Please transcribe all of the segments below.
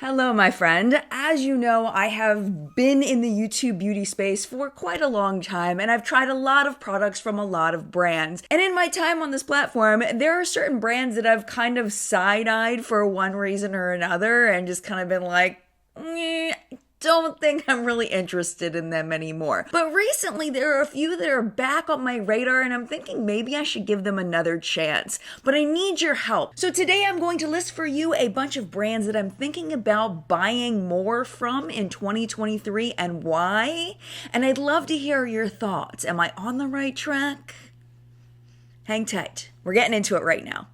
Hello, my friend. As you know, I have been in the YouTube beauty space for quite a long time, and I've tried a lot of products from a lot of brands. And in my time on this platform, there are certain brands that I've kind of side-eyed for one reason or another and just kind of been like, don't think I'm really interested in them anymore. But recently, there are a few that are back on my radar, and I'm thinking maybe I should give them another chance. But I need your help. So today, I'm going to list for you a bunch of brands that I'm thinking about buying more from in 2023 and why. And I'd love to hear your thoughts. Am I on the right track? Hang tight. We're getting into it right now.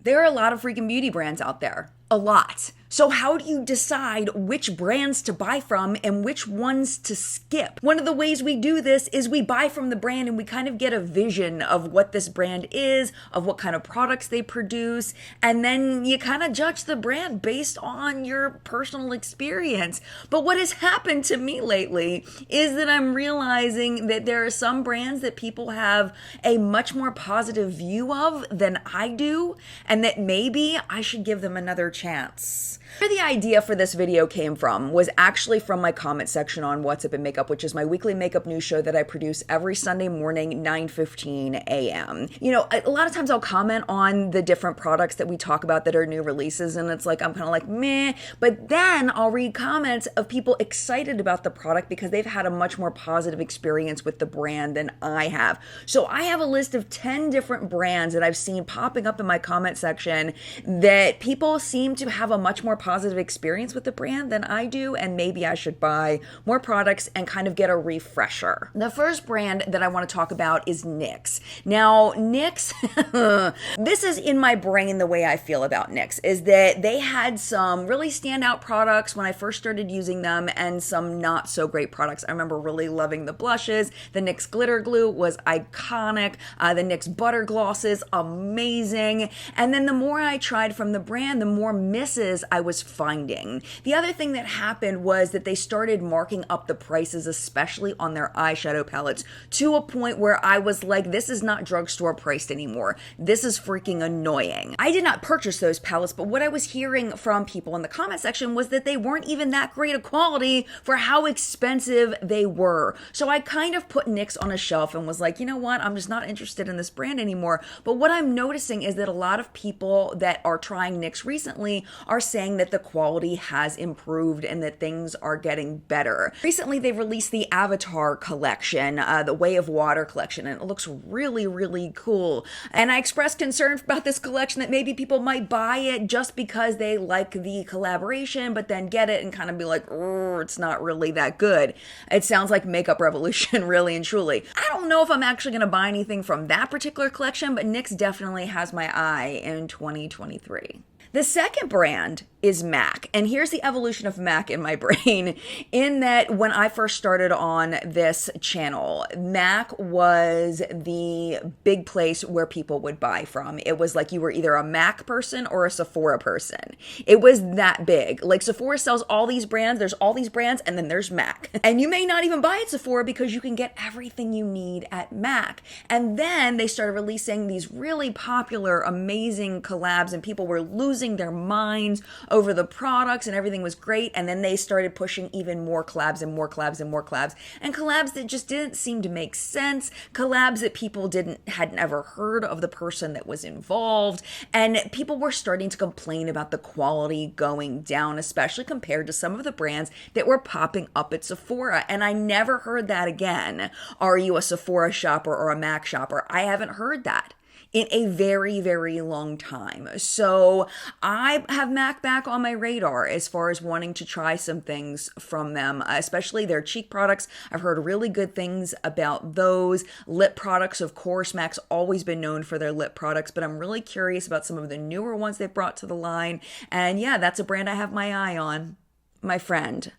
There are a lot of freaking beauty brands out there. A lot. So how do you decide which brands to buy from and which ones to skip? One of the ways we do this is we buy from the brand and we kind of get a vision of what this brand is, of what kind of products they produce, and then you kind of judge the brand based on your personal experience. But what has happened to me lately is that I'm realizing that there are some brands that people have a much more positive view of than I do, and that maybe I should give them another chance. Where the idea for this video came from was actually from my comment section on What's Up in Makeup, which is my weekly makeup news show that I produce every Sunday morning, 9:15 a.m. You know, a lot of times I'll comment on the different products that we talk about that are new releases, and it's like, I'm kind of like, meh, but then I'll read comments of people excited about the product because they've had a much more positive experience with the brand than I have. So I have a list of 10 different brands that I've seen popping up in my comment section that people seem to have a much more positive experience with the brand than I do, and maybe I should buy more products and kind of get a refresher. The first brand that I want to talk about is NYX. Now, NYX, this is in my brain the way I feel about NYX, is that they had some really standout products when I first started using them and some not so great products. I remember really loving the blushes. The NYX Glitter Glue was iconic. The NYX Butter Glosses, amazing. And then the more I tried from the brand, the more misses I was finding. The other thing that happened was that they started marking up the prices, especially on their eyeshadow palettes, to a point where I was like, this is not drugstore priced anymore. This is freaking annoying. I did not purchase those palettes, but what I was hearing from people in the comment section was that they weren't even that great a quality for how expensive they were. So I kind of put NYX on a shelf and was like, you know what? I'm just not interested in this brand anymore. But what I'm noticing is that a lot of people that are trying NYX recently are saying that the quality has improved and that things are getting better. Recently, they released the Avatar collection, the Way of Water collection, and it looks really, really cool. And I expressed concern about this collection that maybe people might buy it just because they like the collaboration, but then get it and kind of be like, oh, it's not really that good. It sounds like Makeup Revolution, really and truly. I don't know if I'm actually going to buy anything from that particular collection, but NYX definitely has my eye in 2023. The second brand is MAC. And here's the evolution of MAC in my brain, in that when I first started on this channel, MAC was the big place where people would buy from. It was like you were either a MAC person or a Sephora person. It was that big. Like Sephora sells all these brands, there's all these brands, and then there's MAC. And you may not even buy at Sephora because you can get everything you need at MAC. And then they started releasing these really popular, amazing collabs, and people were losing their minds over the products and everything was great. And then they started pushing even more collabs and more collabs and more collabs, and collabs that just didn't seem to make sense, collabs that people hadn't ever heard of the person that was involved, and people were starting to complain about the quality going down, especially compared to some of the brands that were popping up at Sephora. And I never heard that again. Are you a Sephora shopper or a MAC shopper? I haven't heard that in a very, very long time. So I have MAC back on my radar as far as wanting to try some things from them, especially their cheek products. I've heard really good things about those. Lip products, of course, MAC's always been known for their lip products, but I'm really curious about some of the newer ones they've brought to the line. And yeah, that's a brand I have my eye on. My friend,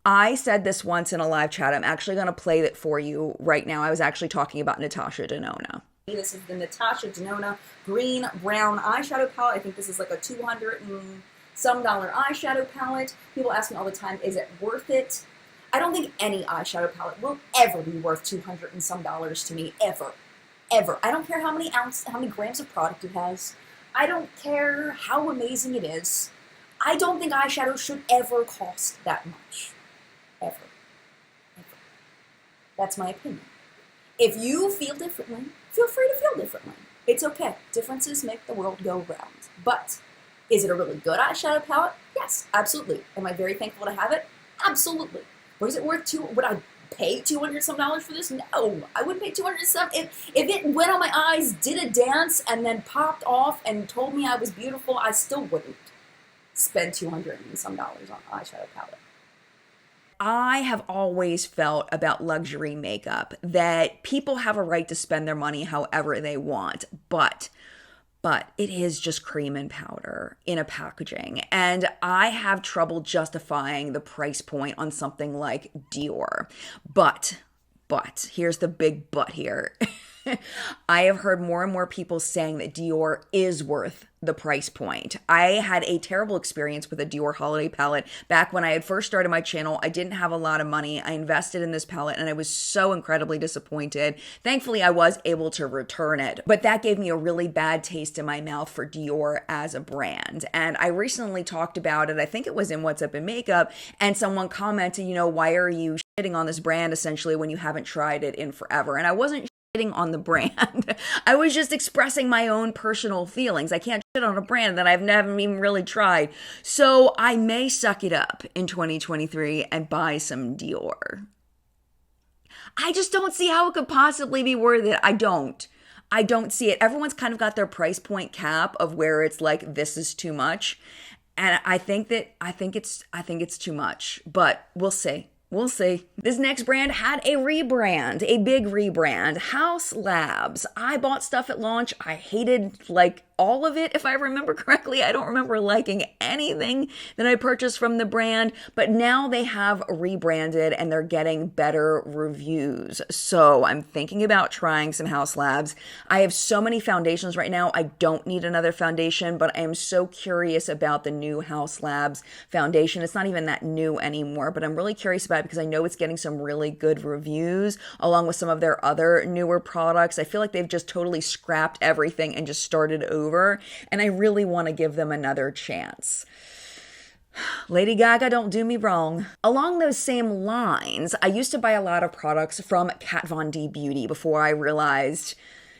I said this once in a live chat. I'm actually going to play it for you right now. I was actually talking about Natasha Denona. This is the Natasha Denona Green Brown Eyeshadow Palette. I think this is like a $200 and some eyeshadow palette. People ask me all the time, is it worth it? I don't think any eyeshadow palette will ever be worth $200 and some to me, ever. Ever. I don't care how many grams of product it has. I don't care how amazing it is. I don't think eyeshadow should ever cost that much. Ever. Ever. That's my opinion. If you feel differently, feel free to feel differently. It's okay. Differences make the world go round. But is it a really good eyeshadow palette? Yes, absolutely. Am I very thankful to have it? Absolutely. But is it worth would I pay $200 some for this? No, I wouldn't pay $200 some. If it went on my eyes, did a dance, and then popped off and told me I was beautiful, I still wouldn't spend $200 some on an eyeshadow palette. I have always felt about luxury makeup that people have a right to spend their money however they want, but it is just cream and powder in a packaging. And I have trouble justifying the price point on something like Dior. But here's the big but here. I have heard more and more people saying that Dior is worth the price point. I had a terrible experience with a Dior holiday palette back when I had first started my channel. I didn't have a lot of money. I invested in this palette and I was so incredibly disappointed. Thankfully, I was able to return it, but that gave me a really bad taste in my mouth for Dior as a brand. And I recently talked about it. I think it was in What's Up in Makeup, and someone commented, why are you shitting on this brand essentially when you haven't tried it in forever? And I wasn't on the brand. I was just expressing my own personal feelings. I can't shit on a brand that I've never even really tried. So I may suck it up in 2023 and buy some Dior. I just don't see how it could possibly be worth it. I don't see it. Everyone's kind of got their price point cap of where it's like, this is too much. And I think it's too much, but we'll see. We'll see. This next brand had a rebrand, a big rebrand, Haus Labs. I bought stuff at launch. I hated all of it, if I remember correctly. I don't remember liking anything that I purchased from the brand, but now they have rebranded and they're getting better reviews. So I'm thinking about trying some Haus Labs. I have so many foundations right now. I don't need another foundation, but I am so curious about the new Haus Labs foundation. It's not even that new anymore, but I'm really curious about it because I know it's getting some really good reviews along with some of their other newer products. I feel like they've just totally scrapped everything and just started over, and I really want to give them another chance. Lady Gaga, don't do me wrong. Along those same lines, I used to buy a lot of products from Kat Von D Beauty before I realized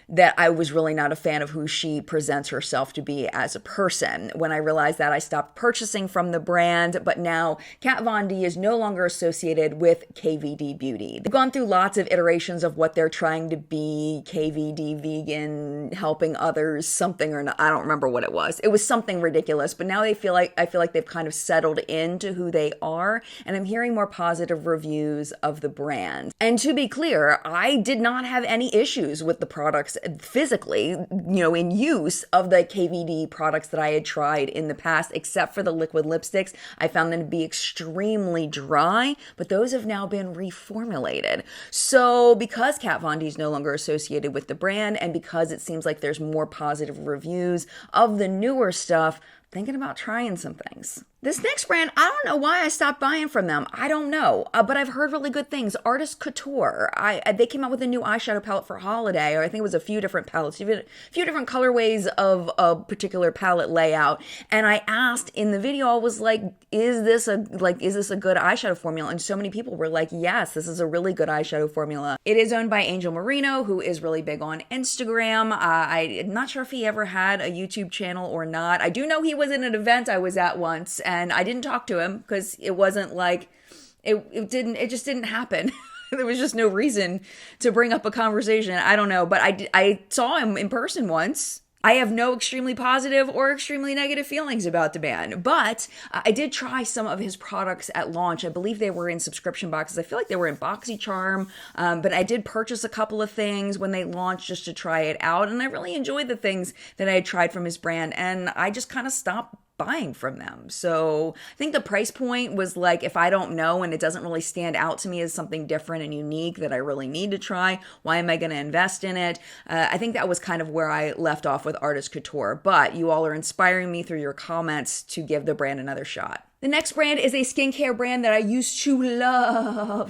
that I was really not a fan of who she presents herself to be as a person. When I realized that, I stopped purchasing from the brand, but now Kat Von D is no longer associated with KVD Beauty. They've gone through lots of iterations of what they're trying to be, KVD vegan, helping others, something or not. I don't remember what it was. It was something ridiculous, but now I feel like they've kind of settled into who they are, and I'm hearing more positive reviews of the brand. And to be clear, I did not have any issues with the products physically, in use of the KVD products that I had tried in the past, except for the liquid lipsticks. I found them to be extremely dry, but those have now been reformulated. So because Kat Von D is no longer associated with the brand, and because it seems like there's more positive reviews of the newer stuff, thinking about trying some things. This next brand, I don't know why I stopped buying from them. I don't know, but I've heard really good things. Artist Couture. They came out with a new eyeshadow palette for holiday, or I think it was a few different palettes, a few different colorways of a particular palette layout. And I asked in the video, I was like, is this a good eyeshadow formula? And so many people were like, yes, this is a really good eyeshadow formula. It is owned by Angel Marino, who is really big on Instagram. I'm not sure if he ever had a YouTube channel or not. I do know he was in an event I was at once, and I didn't talk to him because it wasn't like it just didn't happen. There was just no reason to bring up a conversation. I don't know, but I saw him in person once. I have no extremely positive or extremely negative feelings about the band, but I did try some of his products at launch. I believe they were in subscription boxes. I feel like they were in BoxyCharm, but I did purchase a couple of things when they launched just to try it out, and I really enjoyed the things that I had tried from his brand, and I just kind of stopped buying from them. So I think the price point was like, if I don't know and it doesn't really stand out to me as something different and unique that I really need to try, why am I going to invest in it? I think that was kind of where I left off with Artist Couture, but you all are inspiring me through your comments to give the brand another shot. The next brand is a skincare brand that I used to love,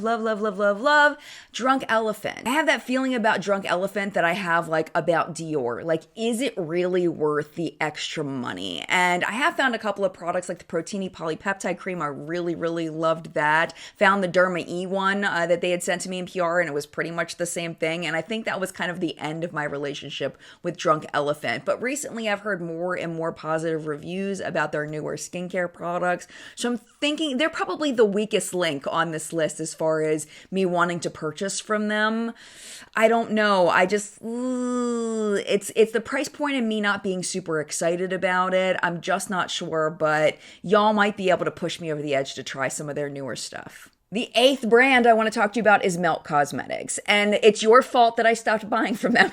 Drunk Elephant. I have that feeling about Drunk Elephant that I have like about Dior. Like, is it really worth the extra money? And I have found a couple of products like the Protini Polypeptide Cream. I really loved that. Found the Derma E one that they had sent to me in PR, and it was pretty much the same thing. And I think that was kind of the end of my relationship with Drunk Elephant. But recently I've heard more and more positive reviews about their newer skincare products. So I'm thinking they're probably the weakest link on this list as far as me wanting to purchase from them. I don't know. I just, it's the price point and me not being super excited about it. I'm just not sure, but y'all might be able to push me over the edge to try some of their newer stuff. The 8th brand I want to talk to you about is Melt Cosmetics, and it's your fault that I stopped buying from them.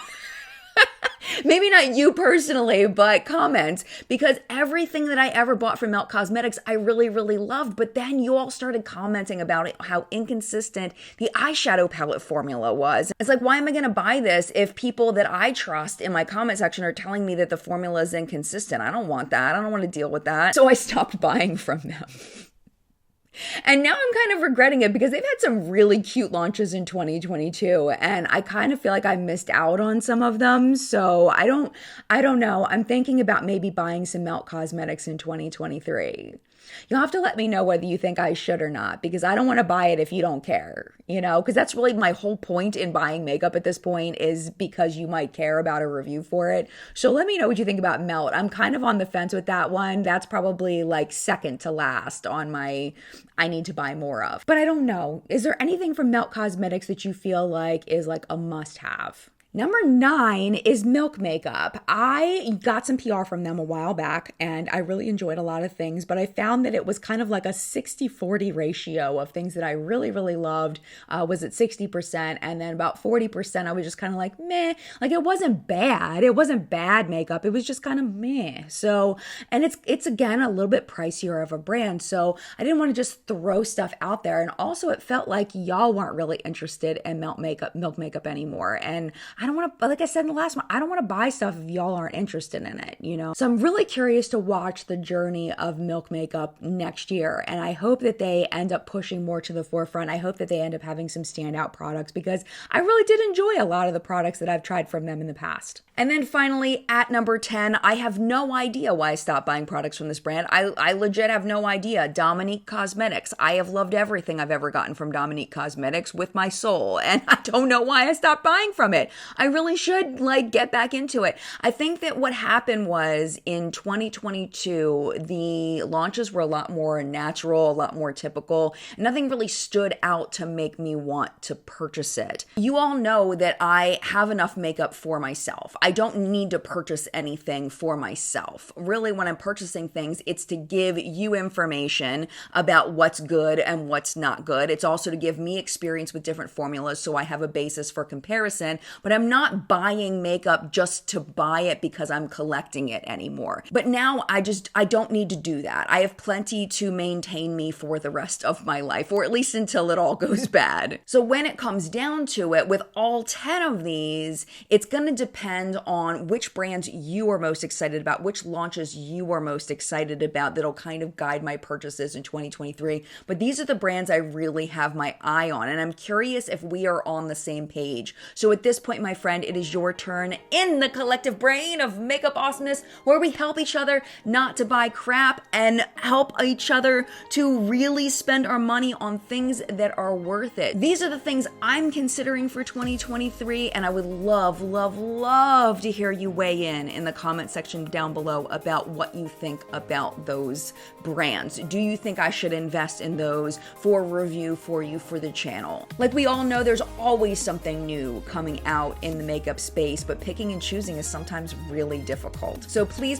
Maybe not you personally, but comments, because everything that I ever bought from Melt Cosmetics, I really loved. But then you all started commenting about it, how inconsistent the eyeshadow palette formula was. It's like, why am I going to buy this if people that I trust in my comment section are telling me that the formula is inconsistent? I don't want that. I don't want to deal with that. So I stopped buying from them. And now I'm kind of regretting it because they've had some really cute launches in 2022, and I kind of feel like I missed out on some of them. So I don't know. I'm thinking about maybe buying some Melt Cosmetics in 2023. You'll have to let me know whether you think I should or not, because I don't want to buy it if you don't care, because that's really my whole point in buying makeup at this point, is because you might care about a review for it. So let me know what you think about Melt. I'm kind of on the fence with that one. That's probably like second to last on my I need to buy more of. But I don't know. Is there anything from Melt Cosmetics that you feel like is like a must-have? Number 9 is Milk Makeup. I got some PR from them a while back, and I really enjoyed a lot of things, but I found that it was kind of like a 60-40 ratio of things that I really loved was at 60%, and then about 40% I was just kind of like, meh. Like, it wasn't bad. It wasn't bad makeup. It was just kind of meh. So, and it's again, a little bit pricier of a brand, so I didn't want to just throw stuff out there, and also it felt like y'all weren't really interested in Milk Makeup anymore, and I don't want to, like I said in the last one, I don't want to buy stuff if y'all aren't interested in it, So I'm really curious to watch the journey of Milk Makeup next year. And I hope that they end up pushing more to the forefront. I hope that they end up having some standout products, because I really did enjoy a lot of the products that I've tried from them in the past. And then finally, at number 10, I have no idea why I stopped buying products from this brand. I legit have no idea. Dominique Cosmetics. I have loved everything I've ever gotten from Dominique Cosmetics with my soul, and I don't know why I stopped buying from it. I really should get back into it. I think that what happened was in 2022, the launches were a lot more natural, a lot more typical. Nothing really stood out to make me want to purchase it. You all know that I have enough makeup for myself. I don't need to purchase anything for myself. Really, when I'm purchasing things, it's to give you information about what's good and what's not good. It's also to give me experience with different formulas so I have a basis for comparison, but I'm not buying makeup just to buy it because I'm collecting it anymore. But now I don't need to do that. I have plenty to maintain me for the rest of my life, or at least until it all goes bad. So when it comes down to it, with all 10 of these, it's going to depend on which brands you are most excited about, which launches you are most excited about, that'll kind of guide my purchases in 2023. But these are the brands I really have my eye on, and I'm curious if we are on the same page. So at this point, my friend, it is your turn in the collective brain of makeup awesomeness, where we help each other not to buy crap and help each other to really spend our money on things that are worth it. These are the things I'm considering for 2023, and I would love to hear you weigh in the comment section down below about what you think about those brands. Do you think I should invest in those for review for you for the channel? Like we all know, there's always something new coming out in the makeup space, but picking and choosing is sometimes really difficult. So please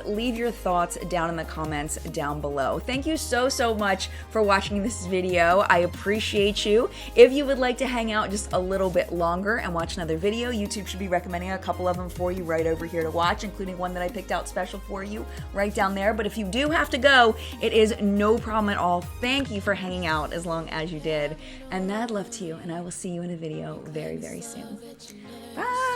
leave your thoughts down in the comments down below. Thank you so much for watching this video. I appreciate you. If you would like to hang out just a little bit longer and watch another video, YouTube should be recommending a couple of them for you right over here to watch, including one that I picked out special for you right down there. But if you do have to go, it is no problem at all. Thank you for hanging out as long as you did. And mad love to you, and I will see you in a video very soon. Bye!